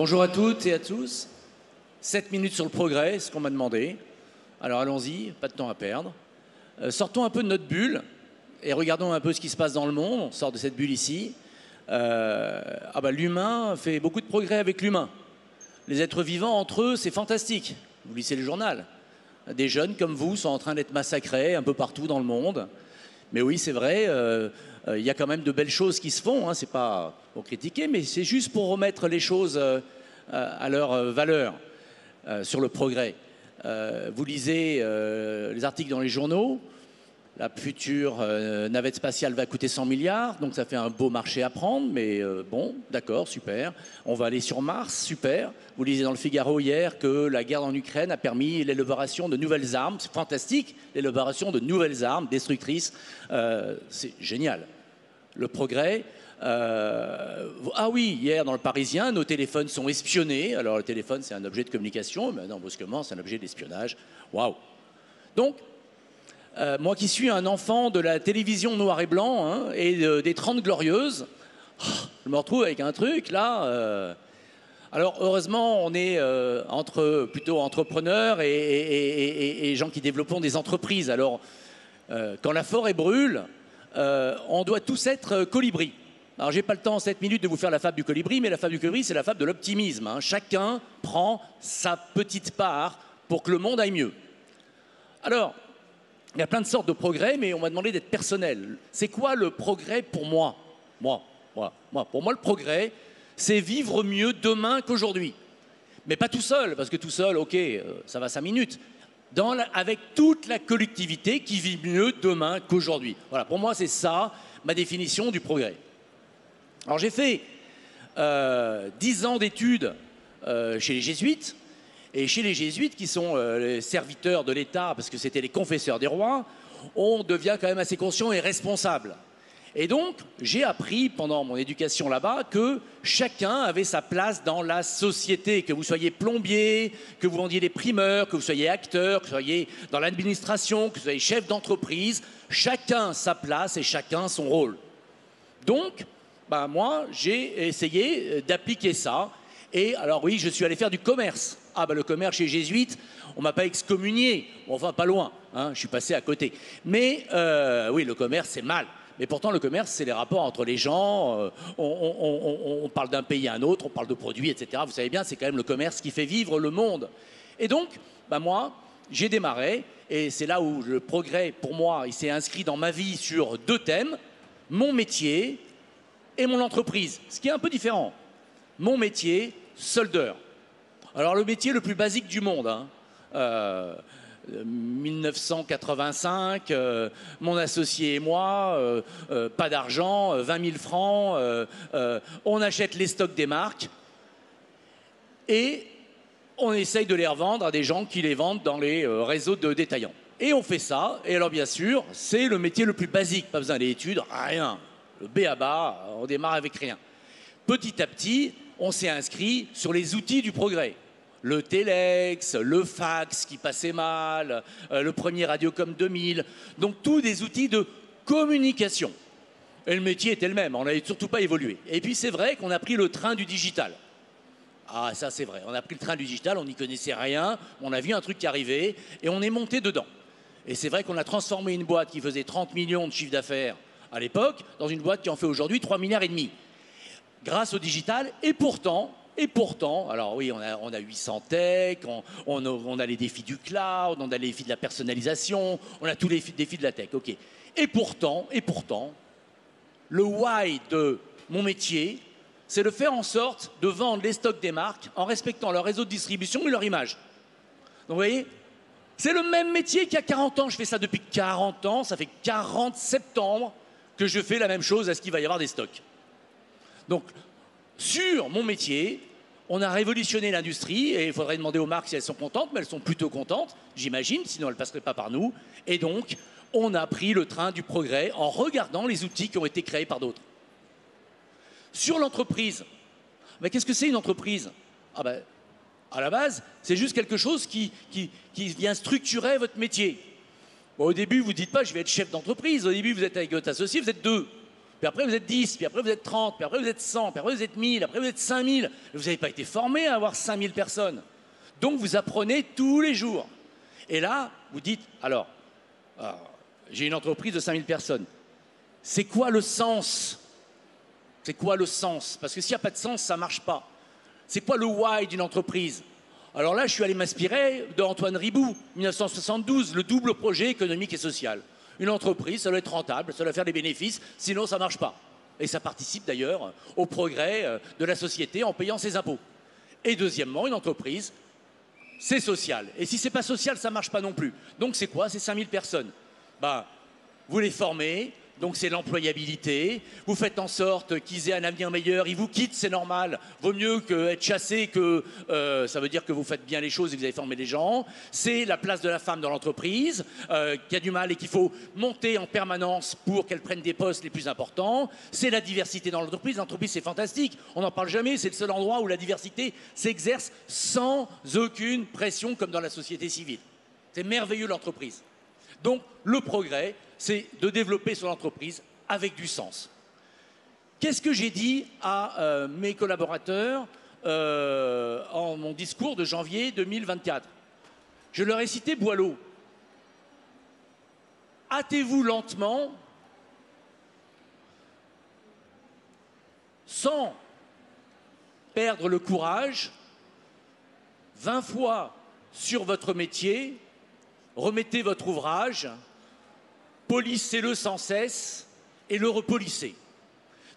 Bonjour à toutes et à tous. 7 minutes sur le progrès, c'est ce qu'on m'a demandé. Alors allons-y, pas de temps à perdre. Sortons un peu de notre bulle et regardons un peu ce qui se passe dans le monde. On sort de cette bulle ici. L'humain fait beaucoup de progrès avec l'humain. Les êtres vivants entre eux, c'est fantastique. Vous lisez le journal. Des jeunes comme vous sont en train d'être massacrés un peu partout dans le monde. Mais oui, c'est vrai, il y a quand même de belles choses qui se font. C'est pas pour critiquer, mais c'est juste pour remettre les choses à leur valeur sur le progrès. Vous lisez les articles dans les journaux. La future navette spatiale va coûter 100 milliards, donc ça fait un beau marché à prendre, mais bon, d'accord, super. On va aller sur Mars, super. Vous lisez dans le Figaro hier que la guerre en Ukraine a permis l'élaboration de nouvelles armes. C'est fantastique, l'élaboration de nouvelles armes destructrices. C'est génial. Le progrès. Ah oui, hier dans le Parisien, nos téléphones sont espionnés. Alors le téléphone, c'est un objet de communication, mais non, brusquement, c'est un objet d'espionnage. Waouh. Donc, moi qui suis un enfant de la télévision noir et blanc et des 30 Glorieuses, je me retrouve avec un truc là. Alors heureusement, on est plutôt entrepreneurs et gens qui développent des entreprises. Alors quand la forêt brûle, on doit tous être colibris. Alors j'ai pas le temps en 7 minutes de vous faire la fable du colibri, mais la fable du colibri, c'est la fable de l'optimisme. Chacun prend sa petite part pour que le monde aille mieux. Alors, il y a plein de sortes de progrès, mais on m'a demandé d'être personnel. C'est quoi le progrès pour moi ? Pour moi, le progrès, c'est vivre mieux demain qu'aujourd'hui. Mais pas tout seul, parce que tout seul, ok, ça va 5 minutes. Avec toute la collectivité qui vit mieux demain qu'aujourd'hui. Voilà, pour moi, c'est ça, ma définition du progrès. Alors, j'ai fait 10 ans d'études chez les jésuites. Et chez les jésuites, qui sont les serviteurs de l'État, parce que c'était les confesseurs des rois, on devient quand même assez conscient et responsable. Et donc, j'ai appris pendant mon éducation là-bas que chacun avait sa place dans la société, que vous soyez plombier, que vous vendiez des primeurs, que vous soyez acteur, que vous soyez dans l'administration, que vous soyez chef d'entreprise, chacun sa place et chacun son rôle. Donc, moi, j'ai essayé d'appliquer ça. Et alors oui, je suis allé faire du commerce. Le commerce chez les jésuites, on ne m'a pas excommunié, enfin pas loin, je suis passé à côté. Mais oui, le commerce, c'est mal. Mais pourtant, le commerce, c'est les rapports entre les gens, on parle d'un pays à un autre, on parle de produits, etc. Vous savez bien, c'est quand même le commerce qui fait vivre le monde. Et donc, moi, j'ai démarré, et c'est là où le progrès, pour moi, il s'est inscrit dans ma vie sur 2 thèmes, mon métier et mon entreprise, ce qui est un peu différent. Mon métier, soldeur. Alors le métier le plus basique du monde, 1985, mon associé et moi, pas d'argent, 20 000 francs, on achète les stocks des marques et on essaye de les revendre à des gens qui les vendent dans les réseaux de détaillants. Et on fait ça, et alors bien sûr, c'est le métier le plus basique, pas besoin d'études, rien. Le b.a.-ba, on démarre avec rien. Petit à petit, on s'est inscrit sur les outils du progrès. Le téléx, le fax qui passait mal, le premier Radiocom 2000. Donc tous des outils de communication. Et le métier était le même, on n'avait surtout pas évolué. Et puis c'est vrai qu'on a pris le train du digital. Ah ça c'est vrai, on a pris le train du digital, on n'y connaissait rien, on a vu un truc qui arrivait et on est monté dedans. Et c'est vrai qu'on a transformé une boîte qui faisait 30 millions de chiffre d'affaires à l'époque dans une boîte qui en fait aujourd'hui 3,5 milliards. Grâce au digital, et pourtant, alors oui, on a 800 tech, on a les défis du cloud, on a les défis de la personnalisation, on a tous les défis de la tech, ok. Et pourtant, le why de mon métier, c'est de faire en sorte de vendre les stocks des marques en respectant leur réseau de distribution et leur image. Donc vous voyez, c'est le même métier qu'il y a 40 ans, je fais ça depuis 40 ans, ça fait 40 septembre que je fais la même chose à ce qu'il va y avoir des stocks. Donc, sur mon métier, on a révolutionné l'industrie et il faudrait demander aux marques si elles sont contentes, mais elles sont plutôt contentes, j'imagine, sinon elles ne passeraient pas par nous. Et donc, on a pris le train du progrès en regardant les outils qui ont été créés par d'autres. Sur l'entreprise, qu'est-ce que c'est une entreprise ? À la base, c'est juste quelque chose qui vient structurer votre métier. Au début, vous ne dites pas « je vais être chef d'entreprise ». Au début, vous êtes avec votre associé, vous êtes 2. Puis après, vous êtes 10, puis après, vous êtes 30, puis après, vous êtes 100, puis après, vous êtes 1000, après, vous êtes 5000. Vous n'avez pas été formé à avoir 5000 personnes. Donc, vous apprenez tous les jours. Et là, vous dites, alors j'ai une entreprise de 5000 personnes. C'est quoi le sens? C'est quoi le sens? Parce que s'il n'y a pas de sens, ça ne marche pas. C'est quoi le why d'une entreprise? Alors là, je suis allé m'inspirer d'Antoine Riboud, 1972, le double projet économique et social. Une entreprise, ça doit être rentable, ça doit faire des bénéfices, sinon ça ne marche pas. Et ça participe d'ailleurs au progrès de la société en payant ses impôts. Et deuxièmement, une entreprise, c'est social. Et si ce n'est pas social, ça ne marche pas non plus. Donc c'est quoi? C'est 5000 personnes. Vous les formez, donc c'est l'employabilité. Vous faites en sorte qu'ils aient un avenir meilleur. Ils vous quittent, c'est normal. Vaut mieux qu'être chassé que ça veut dire que vous faites bien les choses et que vous avez formé les gens. C'est la place de la femme dans l'entreprise qui a du mal et qu'il faut monter en permanence pour qu'elle prenne des postes les plus importants. C'est la diversité dans l'entreprise. L'entreprise, c'est fantastique. On n'en parle jamais. C'est le seul endroit où la diversité s'exerce sans aucune pression comme dans la société civile. C'est merveilleux l'entreprise. Donc le progrès, c'est de développer son entreprise avec du sens. Qu'est-ce que j'ai dit à mes collaborateurs en mon discours de janvier 2024? Je leur ai cité Boileau. Hâtez-vous lentement, sans perdre le courage, 20 fois sur votre métier, remettez votre ouvrage, polissez-le sans cesse et le repolissez.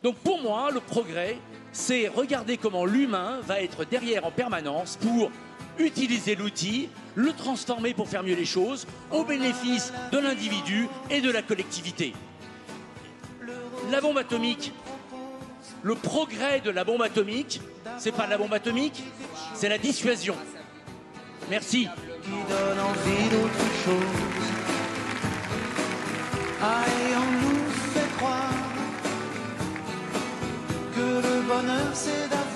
Donc pour moi, le progrès, c'est regarder comment l'humain va être derrière en permanence pour utiliser l'outil, le transformer pour faire mieux les choses, au bénéfice de l'individu et de la collectivité. La bombe atomique, le progrès de la bombe atomique, c'est pas la bombe atomique, c'est la dissuasion. Merci. Qui donne envie d'autre chose. Et on nous fait croire que le bonheur c'est d'avoir